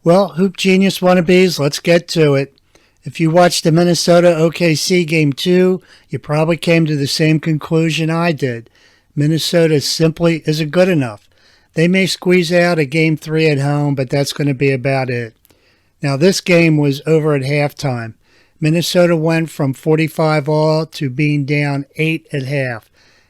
Well, Hoop Genius wannabes, let's get to it. If you watched the Minnesota OKC Game 2, you probably came to the same conclusion I did. Minnesota simply isn't good enough. They may squeeze out a Game 3 at home, but that's going to be about it. Now, this game was over at halftime. Minnesota went from 45 all to being down 8 at half.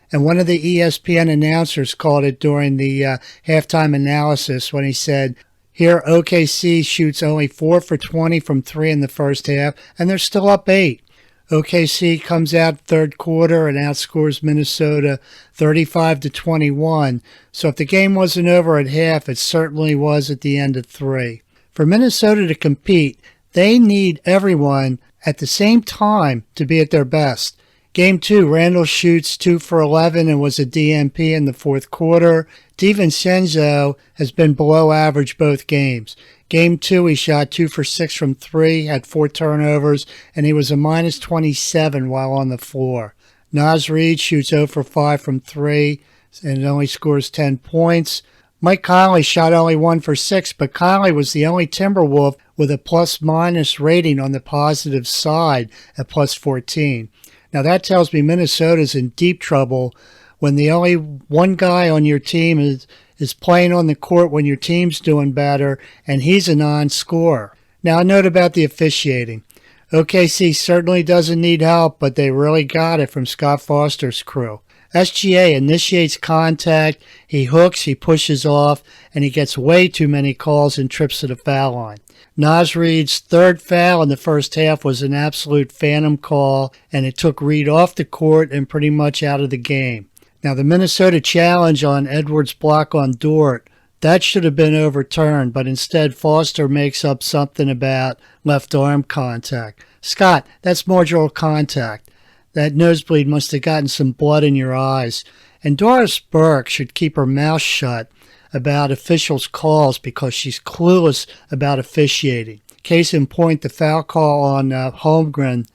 And one of the ESPN announcers called it during the halftime analysis when he said, here, OKC shoots only 4 for 20 from 3 in the first half, and they're still up 8. OKC comes out third quarter and outscores Minnesota 35-21. So if the game wasn't over at half, it certainly was at the end of 3. For Minnesota to compete, they need everyone at the same time to be at their best. Game 2, Randall shoots 2 for 11 and was a DNP in the fourth quarter. DiVincenzo has been below average both games. Game 2, he shot 2 for 6 from 3, had 4 turnovers, and he was a minus 27 while on the floor. Naz Reid shoots 0 for 5 from 3 and only scores 10 points. Mike Conley shot only 1 for 6, but Conley was the only Timberwolf with a plus-minus rating on the positive side at plus 14. Now that tells me Minnesota's in deep trouble when the only one guy on your team is playing on the court when your team's doing better, and he's a non-scorer. Now a note about the officiating. OKC certainly doesn't need help, but they really got it from Scott Foster's crew. SGA initiates contact, he hooks, he pushes off, and he gets way too many calls and trips to the foul line. Naz Reid's third foul in the first half was an absolute phantom call, and it took Reid off the court and pretty much out of the game. Now, the Minnesota challenge on Edwards' block on Dort, that should have been overturned, but instead Foster makes up something about left arm contact. Scott, that's marginal contact. That nosebleed must have gotten some blood in your eyes. And Doris Burke should keep her mouth shut about officials' calls because she's clueless about officiating. Case in point, the foul call on Holmgren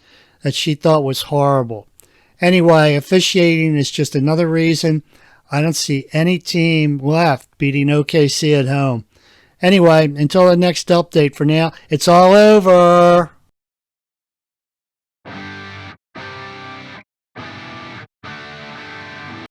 that she thought was horrible. Anyway, officiating is just another reason I don't see any team left beating OKC at home. Anyway, until the next update, for now, it's all over.